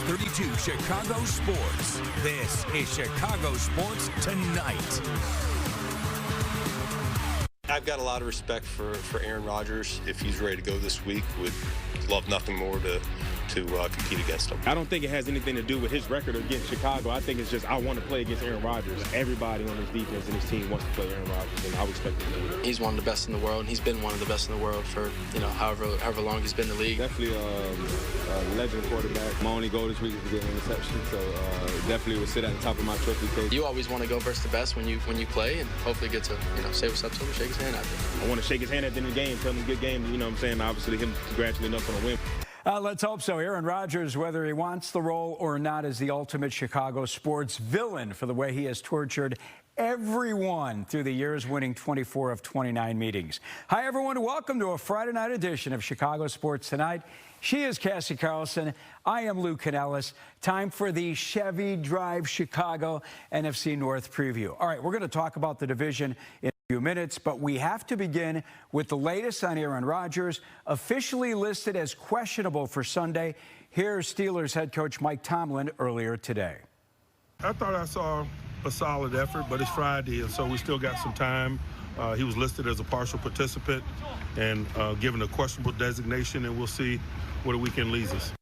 32 Chicago Sports. This is Chicago Sports Tonight. I've got a lot of respect for Aaron Rodgers. If he's ready to go this week, would love nothing more to compete against him. I don't think it has anything to do with his record against Chicago. I think it's just I want to play against Aaron Rodgers. Everybody on his defense and his team wants to play Aaron Rodgers, and I respect him. He's one of the best in the world, and he's been one of the best in the world for however long he's been in the league. Definitely a legend quarterback. My only goal this week is to get an interception, so definitely would sit at the top of my trophy case. You always want to go versus the best when you play, and hopefully get to say what's up to him, shake his hand after. I want to shake his hand at the end of the game, tell him good game. You know what I'm saying? Obviously, him congratulating us on a win. Let's hope so. Aaron Rodgers, whether he wants the role or not, is the ultimate Chicago sports villain for the way he has tortured everyone through the years, winning 24 of 29 meetings. Hi, everyone. Welcome to a Friday night edition of Chicago Sports Tonight. She is Cassie Carlson. I am Lou Canellis. Time for the Chevy Drive Chicago NFC North preview. All right, we're going to talk about the division in a few minutes, but we have to begin with the latest on Aaron Rodgers, officially listed as questionable for Sunday. Here's Steelers head coach Mike Tomlin earlier today. I thought I saw a solid effort, but it's Friday, and so we still got some time. He was listed as a partial participant and given a questionable designation, and we'll see where the weekend leads us.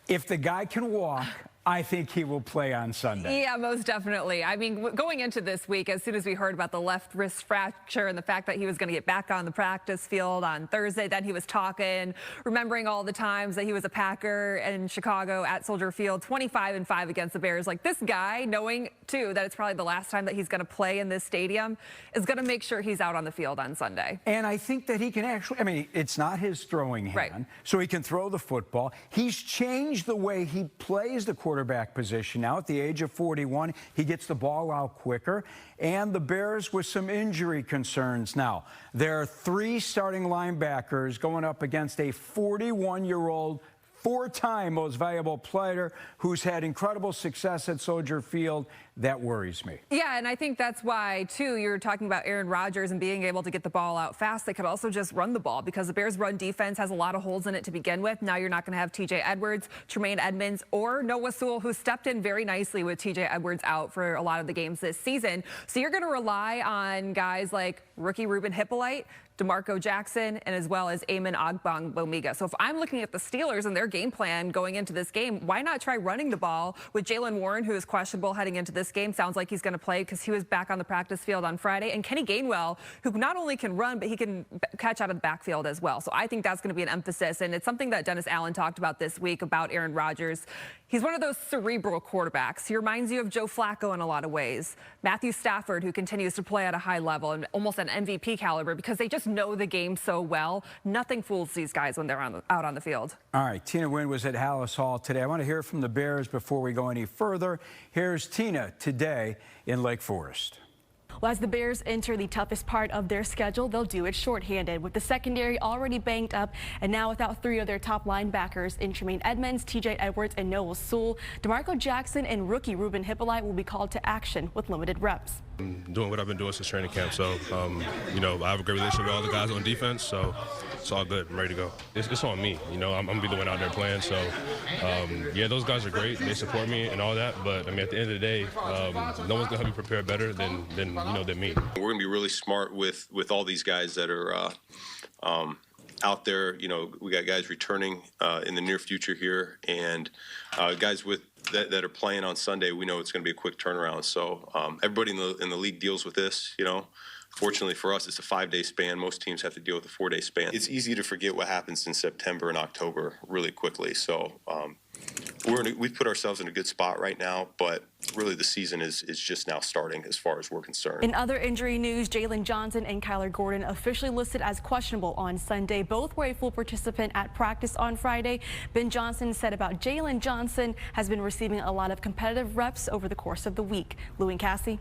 If the guy can walk, I think he will play on Sunday. Yeah, most definitely. I mean, going into this week, as soon as we heard about the left wrist fracture and the fact that he was going to get back on the practice field on Thursday, then he was talking, remembering all the times that he was a Packer in Chicago at Soldier Field, 25-5 against the Bears. Like, this guy, knowing, too, that it's probably the last time that he's going to play in this stadium, is going to make sure he's out on the field on Sunday. And I think that he can actually, I mean, it's not his throwing hand, so he can throw the football. He's changed the way he plays the quarterback position now. At the age of 41, he gets the ball out quicker. And the Bears with some injury concerns now. There are 3 starting linebackers going up against a 41-year-old, 4-time most valuable player who's had incredible success at Soldier Field. That worries me. Yeah, and I think that's why, too, you're talking about Aaron Rodgers and being able to get the ball out fast. They could also just run the ball because the Bears' run defense has a lot of holes in it to begin with. Now you're not going to have T.J. Edwards, Tremaine Edmonds, or Noah Sewell, who stepped in very nicely with T.J. Edwards out for a lot of the games this season. So you're going to rely on guys like rookie Ruben Hippolyte, DeMarco Jackson, and as well as Eamon Ogbongbemiga. So if I'm looking at the Steelers and their game plan going into this game, why not try running the ball with Jaylen Warren, who is questionable heading into this game? Sounds like he's going to play because he was back on the practice field on Friday. And Kenny Gainwell, who not only can run, but he can catch out of the backfield as well. So I think that's going to be an emphasis. And it's something that Dennis Allen talked about this week about Aaron Rodgers. He's one of those cerebral quarterbacks. He reminds you of Joe Flacco in a lot of ways. Matthew Stafford, who continues to play at a high level and almost an MVP caliber because they just know the game so well. Nothing fools these guys when they're out on the field. All right, Tina Wynn was at Hallis Hall today. I want to hear from the Bears before we go any further. Here's Tina today in Lake Forest. Well, as the Bears enter the toughest part of their schedule, they'll do it shorthanded, with the secondary already banged up and now without 3 of their top linebackers in Tremaine Edmonds, T.J. Edwards, and Noah Sewell. DeMarco Jackson and rookie Ruben Hippolyte will be called to action with limited reps. I'm doing what I've been doing since training camp, so I have a great relationship with all the guys on defense, so it's all good. I'm ready to go. It's on me, I'm gonna be the one out there playing. So yeah, those guys are great. They support me and all that, but I mean, at the end of the day, no one's gonna help me prepare better than me. We're gonna be really smart with all these guys that are out there. We got guys returning in the near future here, and guys that are playing on Sunday. We know it's going to be a quick turnaround. So everybody in the league deals with this. Fortunately for us, it's a 5-day span. Most teams have to deal with a 4-day span. It's easy to forget what happens in September and October really quickly. So we've put ourselves in a good spot right now, but really the season is just now starting as far as we're concerned. In other injury news, Jalen Johnson and Kyler Gordon officially listed as questionable on Sunday. Both were a full participant at practice on Friday. Ben Johnson said about Jalen Johnson has been receiving a lot of competitive reps over the course of the week. Lou and Cassie.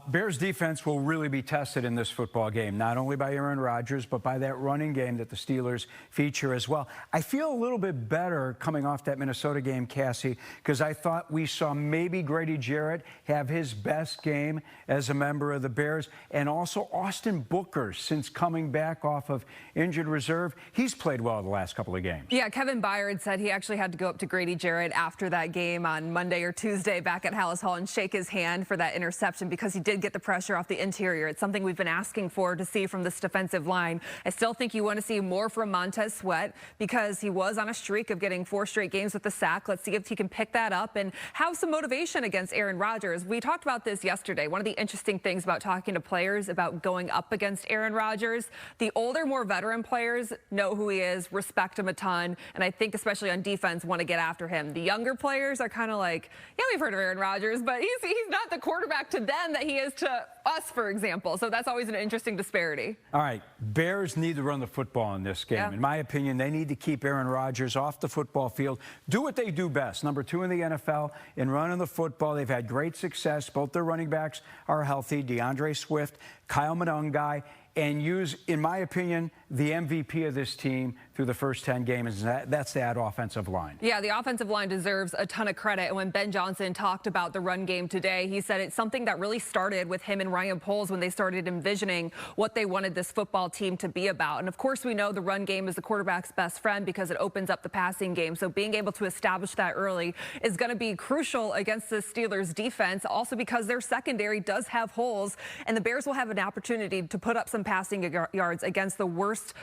Bears defense will really be tested in this football game, not only by Aaron Rodgers, but by that running game that the Steelers feature as well. I feel a little bit better coming off that Minnesota game, Cassie, because I thought we saw maybe Grady Jarrett have his best game as a member of the Bears, and also Austin Booker, since coming back off of injured reserve, he's played well the last couple of games. Yeah, Kevin Byard said he actually had to go up to Grady Jarrett after that game on Monday or Tuesday back at Hallis Hall and shake his hand for that interception because he did get the pressure off the interior. It's something we've been asking for to see from this defensive line. I still think you want to see more from Montez Sweat because he was on a streak of getting 4 straight games with the sack. Let's see if he can pick that up and have some motivation against Aaron Rodgers. We talked about this yesterday. One of the interesting things about talking to players about going up against Aaron Rodgers, the older, more veteran players know who he is, respect him a ton, and I think especially on defense want to get after him. The younger players are kind of like, yeah, we've heard of Aaron Rodgers, but he's not the quarterback to them that he is to us, for example. So that's always an interesting disparity. All right, Bears need to run the football in this game. Yeah. In my opinion, they need to keep Aaron Rodgers off the football field. Do what they do best. Number 2 in the NFL in running the football. They've had great success. Both their running backs are healthy. DeAndre Swift, Kyle Monangai, and use, in my opinion, the MVP of this team through the first 10 games. That's that offensive line. Yeah, the offensive line deserves a ton of credit. And when Ben Johnson talked about the run game today, he said it's something that really started with him and Ryan Poles when they started envisioning what they wanted this football team to be about. And of course, we know the run game is the quarterback's best friend because it opens up the passing game. So being able to establish that early is going to be crucial against the Steelers defense, also because their secondary does have holes, and the Bears will have an opportunity to put up some passing yards against the worst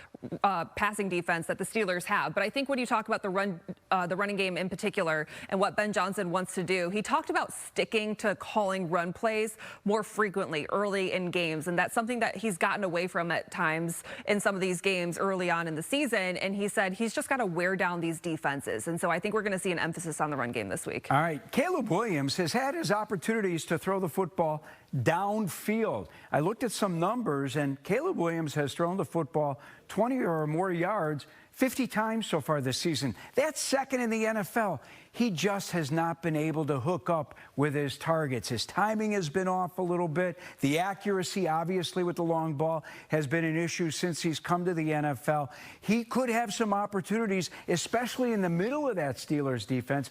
passing defense that the Steelers have. But I think when you talk about the running game in particular and what Ben Johnson wants to do, he talked about sticking to calling run plays more frequently early in games, and that's something that he's gotten away from at times in some of these games early on in the season. And he said he's just got to wear down these defenses, and so I think we're going to see an emphasis on the run game this week. All right, Caleb Williams has had his opportunities to throw the football downfield. I looked at some numbers, and Caleb Williams has thrown the football 20 or more yards 50 times so far this season. That's second in the NFL. He just has not been able to hook up with his targets. His timing has been off a little bit. The accuracy, obviously, with the long ball has been an issue since he's come to the NFL. He could have some opportunities, especially in the middle of that Steelers defense.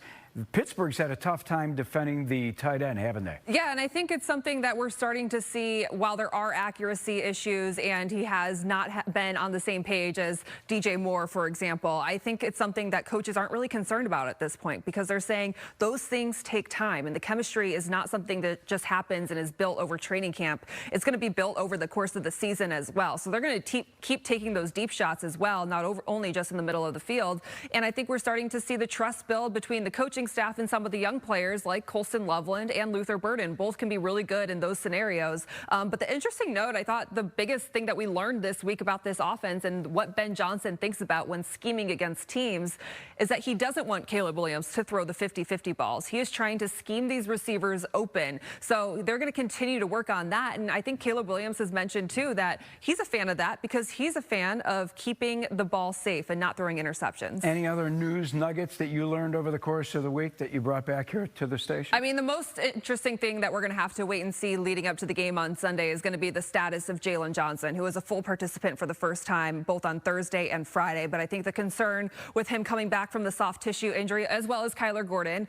Pittsburgh's had a tough time defending the tight end, haven't they? Yeah, and I think it's something that we're starting to see while there are accuracy issues and he has not been on the same page as DJ Moore, for example. I think it's something that coaches aren't really concerned about at this point because they're saying those things take time, and the chemistry is not something that just happens and is built over training camp. It's going to be built over the course of the season as well. So they're going to keep taking those deep shots as well, not only just in the middle of the field. And I think we're starting to see the trust build between the coaching staff and some of the young players like Colston Loveland and Luther Burden. Both can be really good in those scenarios. But the interesting note, I thought the biggest thing that we learned this week about this offense and what Ben Johnson thinks about when scheming against teams is that he doesn't want Caleb Williams to throw the 50-50 balls. He is trying to scheme these receivers open. So they're going to continue to work on that. And I think Caleb Williams has mentioned, too, that he's a fan of that because he's a fan of keeping the ball safe and not throwing interceptions. Any other news nuggets that you learned over the course of the week that you brought back here to the station? I mean, the most interesting thing that we're going to have to wait and see leading up to the game on Sunday is going to be the status of Jalen Johnson, who was a full participant for the first time both on Thursday and Friday. But I think the concern with him coming back from the soft tissue injury, as well as Kyler Gordon,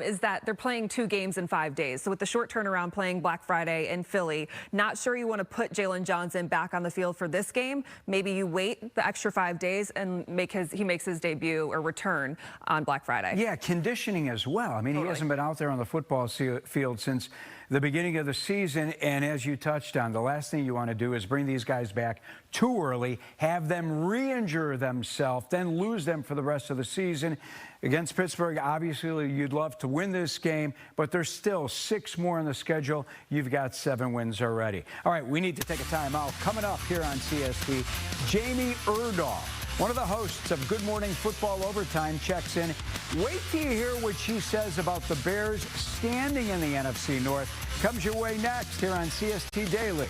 is that they're playing 2 games in 5 days. So with the short turnaround playing Black Friday in Philly, not sure you want to put Jalen Johnson back on the field for this game. Maybe you wait the extra 5 days and he makes his debut or return on Black Friday. Yeah, conditioning as well. I mean, Totally. He hasn't been out there on the football field since the beginning of the season, and as you touched on, the last thing you want to do is bring these guys back too early, have them re-injure themselves, then lose them for the rest of the season. Against Pittsburgh, obviously, you'd love to win this game, but there's still 6 more on the schedule. You've got 7 wins already. All right, we need to take a time out. Coming up here on CST, Jamie Erdahl, one of the hosts of Good Morning Football Overtime, checks in. Wait till you hear what she says about the Bears standing in the NFC North. Comes your way next here on CST Daily.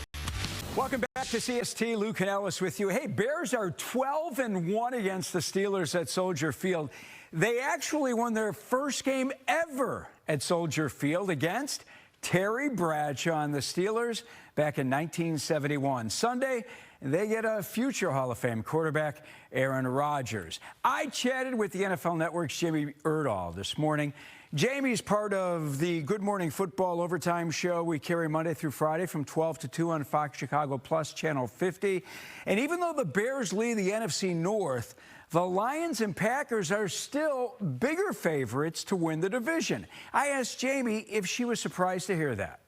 Welcome back to CST. Lou Canellis with you. Hey, Bears are 12-1 against the Steelers at Soldier Field. They actually won their first game ever at Soldier Field against Terry Bradshaw and the Steelers back in 1971. Sunday, they get a future Hall of Fame quarterback, Aaron Rodgers. I chatted with the NFL Network's Jamie Erdahl this morning. Jamie's part of the Good Morning Football Overtime show we carry Monday through Friday from 12 to 2 on Fox Chicago Plus, Channel 50. And even though the Bears lead the NFC North, the Lions and Packers are still bigger favorites to win the division. I asked Jamie if she was surprised to hear that.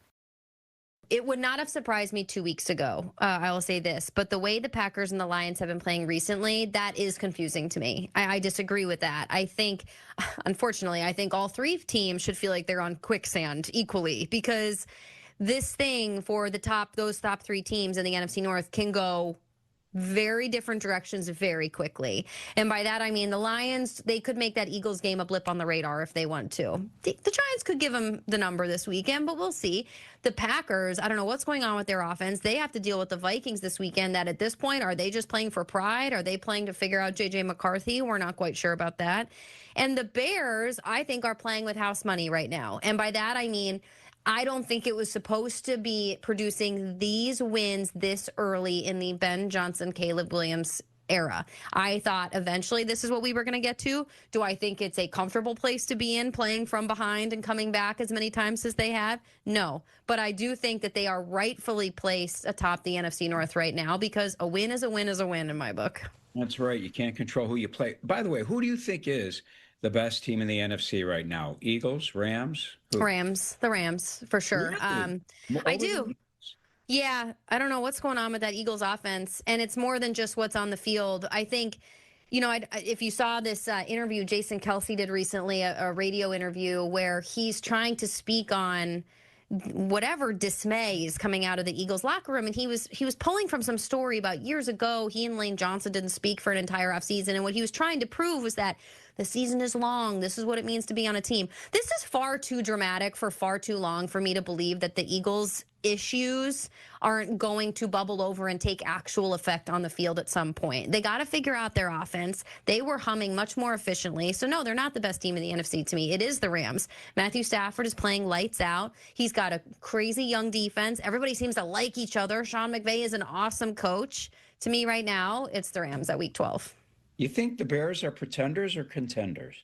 It would not have surprised me 2 weeks ago, I will say this, but the way the Packers and the Lions have been playing recently, that is confusing to me. I disagree with that. I think, unfortunately, I think all three teams should feel like they're on quicksand equally, because this thing for those top three teams in the NFC North can go very different directions very quickly. And by that, I mean the Lions, they could make that Eagles game a blip on the radar if they want to. The Giants could give them the number this weekend, but we'll see. The Packers, I don't know what's going on with their offense. They have to deal with the Vikings this weekend. That at this point, are they just playing for pride? Are they playing to figure out J.J. McCarthy? We're not quite sure about that. And the Bears, I think, are playing with house money right now. And by that, I mean, I don't think it was supposed to be producing these wins this early in the Ben Johnson, Caleb Williams era. I thought eventually this is what we were going to get to. Do I think it's a comfortable place to be in, playing from behind and coming back as many times as they have? No. But I do think that they are rightfully placed atop the NFC North right now, because a win is a win is a win in my book. That's right. You can't control who you play. By the way, who do you think is the best team in the NFC right now? Eagles, Rams? Who? The Rams, for sure. Really? I do. Yeah, I don't know what's going on with that Eagles offense, and it's more than just what's on the field. I think, you know, if you saw this interview Jason Kelsey did recently, a radio interview where he's trying to speak on whatever dismay is coming out of the Eagles locker room, and he was pulling from some story about years ago. He and Lane Johnson didn't speak for an entire offseason, and what he was trying to prove was that the season is long. This is what it means to be on a team. This is far too dramatic for far too long for me to believe that the Eagles' issues aren't going to bubble over and take actual effect on the field at some point. They got to figure out their offense. They were humming much more efficiently. So, no, they're not the best team in the NFC to me. It is the Rams. Matthew Stafford is playing lights out. He's got a crazy young defense. Everybody seems to like each other. Sean McVay is an awesome coach. To me right now, it's the Rams at week 12. You think the Bears are pretenders or contenders?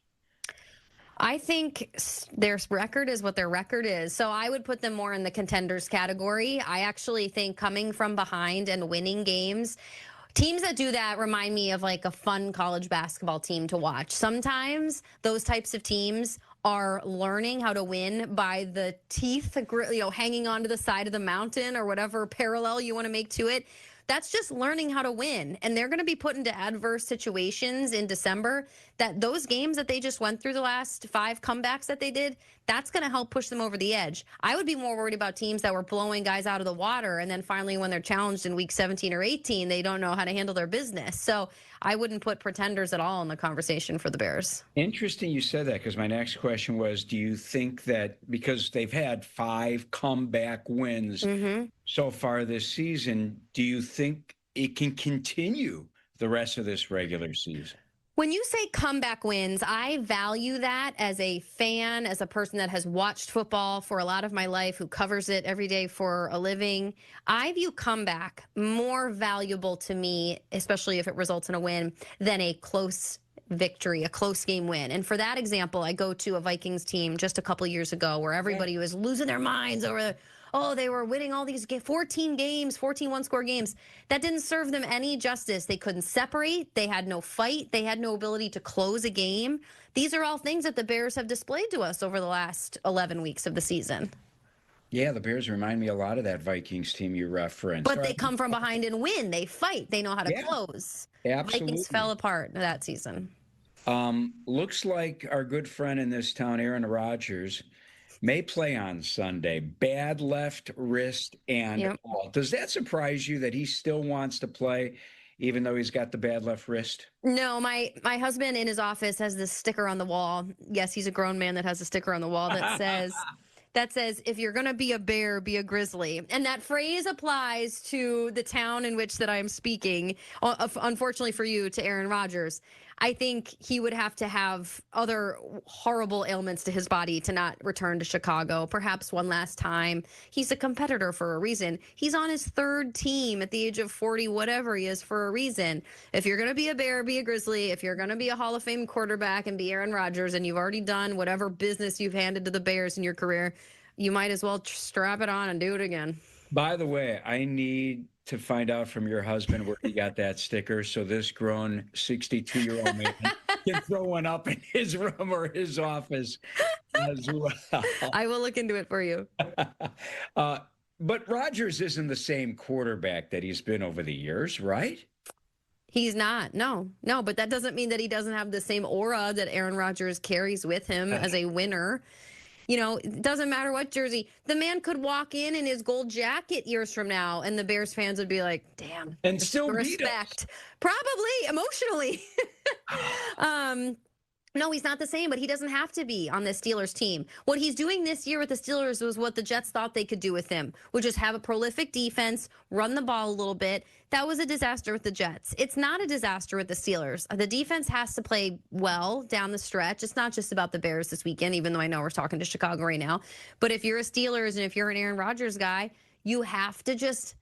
I think their record is what their record is. So I would put them more in the contenders category. I actually think coming from behind and winning games, teams that do that remind me of like a fun college basketball team to watch. Sometimes those types of teams are learning how to win by the teeth, you know, hanging onto the side of the mountain or whatever parallel you want to make to it. That's just learning how to win. And they're going to be put into adverse situations in December, that those games that they just went through, the last 5 comebacks that they did, that's going to help push them over the edge. I would be more worried about teams that were blowing guys out of the water, and then finally when they're challenged in week 17 or 18, they don't know how to handle their business. So I wouldn't put pretenders at all in the conversation for the Bears. Interesting you said that, because my next question was, do you think that because they've had 5 comeback wins so far this season, do you think it can continue the rest of this regular season? When you say comeback wins, I value that as a fan, as a person that has watched football for a lot of my life, who covers it every day for a living. I view comeback more valuable to me, especially if it results in a win, than a close victory, a close game win. And for that example, I go to a Vikings team just a couple years ago where everybody was losing their minds over they were winning all these 14 games, 14 one-score games. That didn't serve them any justice. They couldn't separate. They had no fight. They had no ability to close a game. These are all things that the Bears have displayed to us over the last 11 weeks of the season. Yeah, the Bears remind me a lot of that Vikings team you referenced. But they come from behind and win. They fight. They know how to close. Absolutely. Vikings fell apart that season. Looks like our good friend in this town, Aaron Rodgers, may play on Sunday. Bad left wrist and all. Does that surprise you that he still wants to play, even though he's got the bad left wrist? No, my husband in his office has this sticker on the wall. Yes, he's a grown man that has a sticker on the wall that says, if you're going to be a bear, be a grizzly. And that phrase applies to the town in which that I'm speaking, unfortunately for you, to Aaron Rodgers. I think he would have to have other horrible ailments to his body to not return to Chicago, perhaps one last time. He's a competitor for a reason. He's on his third team at the age of 40, whatever he is, for a reason. If you're going to be a Bear, be a Grizzly. If you're going to be a Hall of Fame quarterback and be Aaron Rodgers, and you've already done whatever business you've handed to the Bears in your career, you might as well strap it on and do it again. By the way, I need to find out from your husband where he got that sticker so this grown 62-year-old man can throw one up in his room or his office as well. I will look into it for you. But Rodgers isn't the same quarterback that he's been over the years, right? He's not. No, but that doesn't mean that he doesn't have the same aura that Aaron Rodgers carries with him as a winner. You know, it doesn't matter what jersey. The man could walk in his gold jacket years from now, and the Bears fans would be like, damn. And still respect. Probably, emotionally. No, he's not the same, but he doesn't have to be on the Steelers team. What he's doing this year with the Steelers was what the Jets thought they could do with him, which is have a prolific defense, run the ball a little bit. That was a disaster with the Jets. It's not a disaster with the Steelers. The defense has to play well down the stretch. It's not just about the Bears this weekend, even though I know we're talking to Chicago right now. But if you're a Steelers and if you're an Aaron Rodgers guy, you have to just,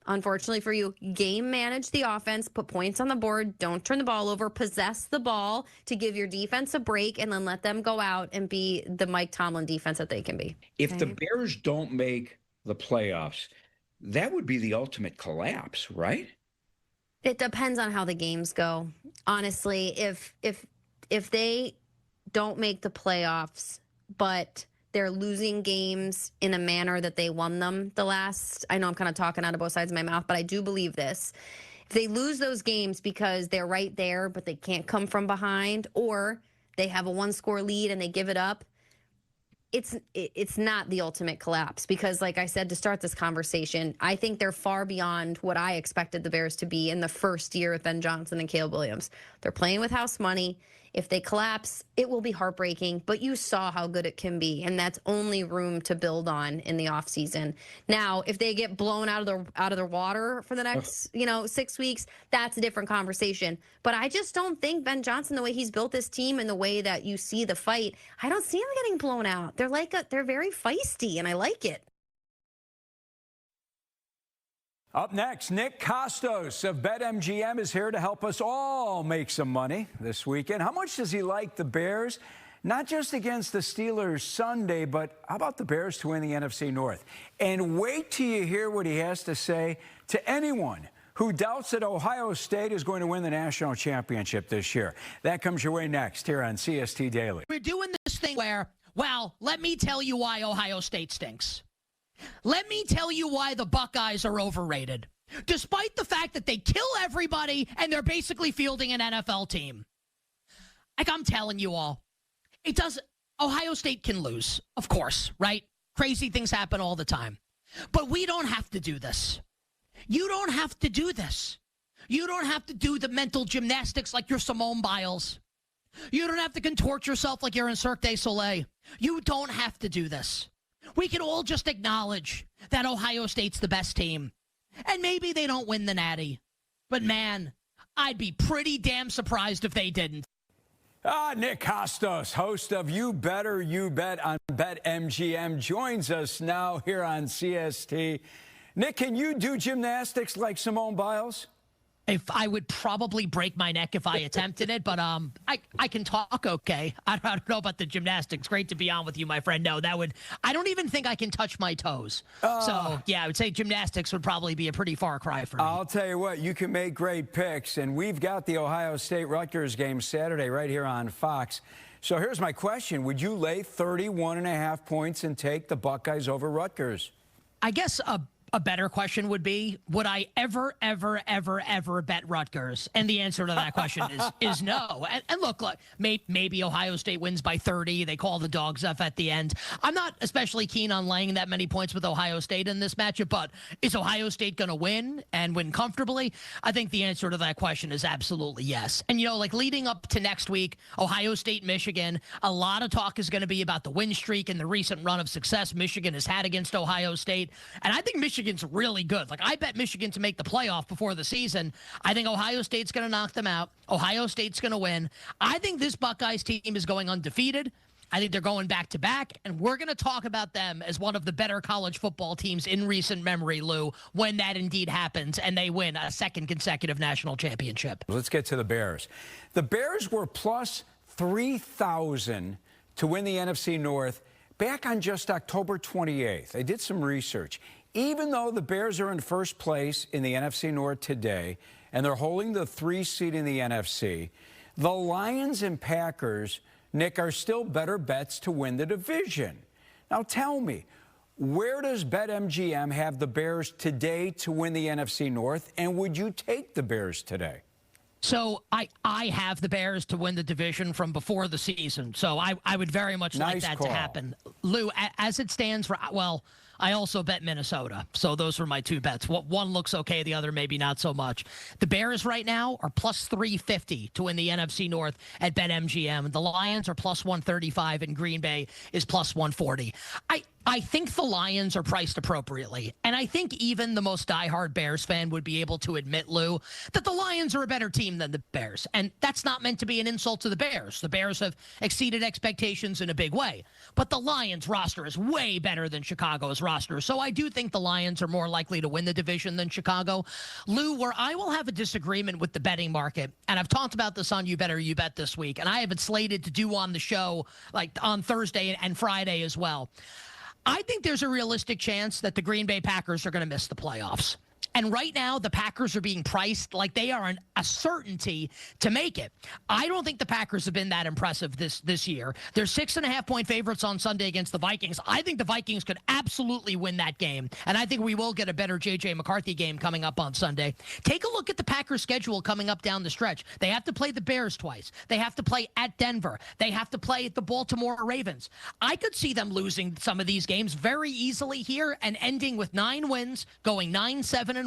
unfortunately for you, game manage the offense, put points on the board, don't turn the ball over, possess the ball to give your defense a break, and then let them go out and be the Mike Tomlin defense that they can be. If the Bears don't make the playoffs, that would be the ultimate collapse, right? It depends on how the games go. Honestly, if they don't make the playoffs, but they're losing games in a manner that they won them the last, I know I'm kind of talking out of both sides of my mouth, but I do believe this. If they lose those games because they're right there, but they can't come from behind, or they have a one-score lead and they give it up, it's not the ultimate collapse, because like I said to start this conversation, I think they're far beyond what I expected the Bears to be in the first year with Ben Johnson and Caleb Williams. They're playing with house money. If they collapse, it will be heartbreaking, but you saw how good it can be, and that's only room to build on in the offseason. Now, if they get blown out of their water for the next, 6 weeks, that's a different conversation. But I just don't think Ben Johnson, the way he's built this team and the way that you see the fight, I don't see him getting blown out. They're very feisty, and I like it. Up next, Nick Costos of BetMGM is here to help us all make some money this weekend. How much does he like the Bears? Not just against the Steelers Sunday, but how about the Bears to win the NFC North? And wait till you hear what he has to say to anyone who doubts that Ohio State is going to win the national championship this year. That comes your way next here on CST Daily. We're doing this thing where, well, let me tell you why Ohio State stinks. Let me tell you why the Buckeyes are overrated, despite the fact that they kill everybody and they're basically fielding an NFL team. Like, I'm telling you all, Ohio State can lose, of course, right? Crazy things happen all the time. But we don't have to do this. You don't have to do this. You don't have to do the mental gymnastics like you're Simone Biles. You don't have to contort yourself like you're in Cirque du Soleil. You don't have to do this. We can all just acknowledge that Ohio State's the best team. And maybe they don't win the Natty. But, man, I'd be pretty damn surprised if they didn't. Nick Costos, host of You Better You Bet on BetMGM, joins us now here on CST. Nick, can you do gymnastics like Simone Biles? If I would probably break my neck if I attempted it, but I can talk okay. I don't know about the gymnastics. Great to be on with you, my friend. No, I don't even think I can touch my toes. So, yeah, I would say gymnastics would probably be a pretty far cry for me. I'll tell you what, you can make great picks, and we've got the Ohio State-Rutgers game Saturday right here on Fox. So here's my question. Would you lay 31.5 points and take the Buckeyes over Rutgers? I guess a better question would be, would I ever bet Rutgers? And the answer to that question is no. And look, maybe Ohio State wins by 30. They call the dogs up at the end. I'm not especially keen on laying that many points with Ohio State in this matchup, but is Ohio State going to win and win comfortably? I think the answer to that question is absolutely yes. And, leading up to next week, Ohio State, Michigan, a lot of talk is going to be about the win streak and the recent run of success Michigan has had against Ohio State. And I think Michigan Michigan's really good. Like, I bet Michigan to make the playoff before the season. I think Ohio State's going to knock them out. Ohio State's going to win. I think this Buckeyes team is going undefeated. I think they're going back-to-back, and we're going to talk about them as one of the better college football teams in recent memory, Lou, when that indeed happens and they win a second consecutive national championship. Let's get to the Bears. The Bears were plus 3,000 to win the NFC North back on just October 28th. I did some research. Even though the Bears are in first place in the NFC North today, and they're holding the 3 seed in the NFC, the Lions and Packers, Nick, are still better bets to win the division. Now tell me, where does BetMGM have the Bears today to win the NFC North, and would you take the Bears today? So I have the Bears to win the division from before the season, so I would very much like that to happen. Lou, as it stands, well, I also bet Minnesota, so those were my 2 bets. One looks okay, the other maybe not so much. The Bears right now are plus 350 to win the NFC North at BetMGM. The Lions are plus 135, and Green Bay is plus 140. I think the Lions are priced appropriately, and I think even the most diehard Bears fan would be able to admit, Lou, that the Lions are a better team than the Bears, and that's not meant to be an insult to the Bears. The Bears have exceeded expectations in a big way, but the Lions roster is way better than Chicago's roster, so I do think the Lions are more likely to win the division than Chicago. Lou, where I will have a disagreement with the betting market, and I've talked about this on You Better You Bet this week, and I have it slated to do on the show like on Thursday and Friday as well. I think there's a realistic chance that the Green Bay Packers are going to miss the playoffs. And right now, the Packers are being priced like they are a certainty to make it. I don't think the Packers have been that impressive this year. They're 6.5-point favorites on Sunday against the Vikings. I think the Vikings could absolutely win that game. And I think we will get a better J.J. McCarthy game coming up on Sunday. Take a look at the Packers' schedule coming up down the stretch. They have to play the Bears twice. They have to play at Denver. They have to play the Baltimore Ravens. I could see them losing some of these games very easily here and ending with 9 wins, going 9-7-1.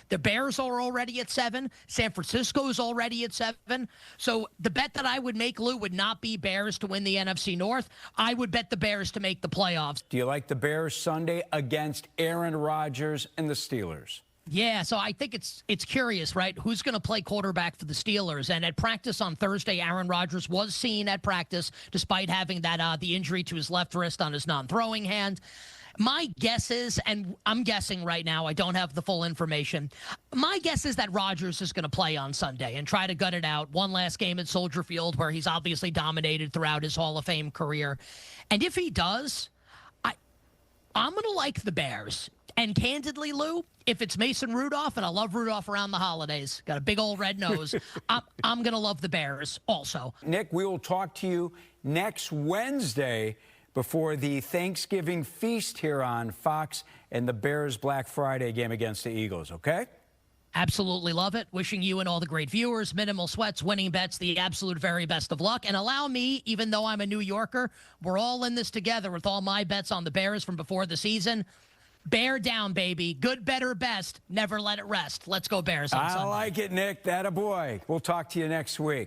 The Bears are already at 7. San Francisco is already at 7. So the bet that I would make, Lou, would not be Bears to win the NFC North. I would bet the Bears to make the playoffs. Do you like the Bears Sunday against Aaron Rodgers and the Steelers? Yeah, so I think it's curious, right? Who's going to play quarterback for the Steelers? And at practice on Thursday, Aaron Rodgers was seen at practice despite having that the injury to his left wrist on his non-throwing hand. My guess is, and I'm guessing right now, I don't have the full information. My guess is that Rodgers is going to play on Sunday and try to gut it out. One last game at Soldier Field where he's obviously dominated throughout his Hall of Fame career. And if he does, I'm going to like the Bears. And candidly, Lou, if it's Mason Rudolph, and I love Rudolph around the holidays, got a big old red nose, I'm going to love the Bears also. Nick, we will talk to you next Wednesday before the Thanksgiving feast here on Fox and the Bears Black Friday game against the Eagles, okay? Absolutely love it. Wishing you and all the great viewers, minimal sweats, winning bets, the absolute very best of luck. And allow me, even though I'm a New Yorker, we're all in this together with all my bets on the Bears from before the season. Bear down, baby. Good, better, best. Never let it rest. Let's go Bears on Sunday. I like it, Nick. That a boy. We'll talk to you next week.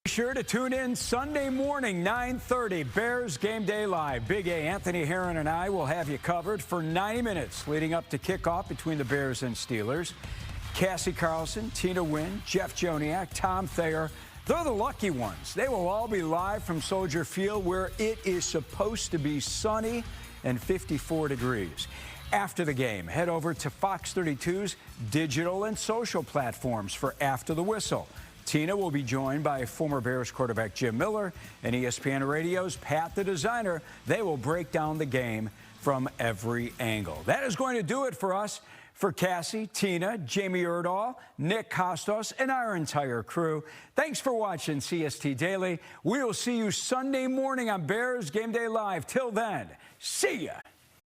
Be sure to tune in Sunday morning, 9:30, Bears Game Day Live. Big A, Anthony Herron, and I will have you covered for 90 minutes leading up to kickoff between the Bears and Steelers. Cassie Carlson, Tina Wynn, Jeff Joniak, Tom Thayer. They're the lucky ones. They will all be live from Soldier Field, where it is supposed to be sunny and 54 degrees. After the game, head over to Fox 32's digital and social platforms for After the Whistle. Tina will be joined by former Bears quarterback Jim Miller and ESPN Radio's Pat the Designer. They will break down the game from every angle. That is going to do it for us. For Cassie, Tina, Jamie Erdahl, Nick Costos, and our entire crew, thanks for watching CST Daily. We will see you Sunday morning on Bears Game Day Live. Till then, see ya.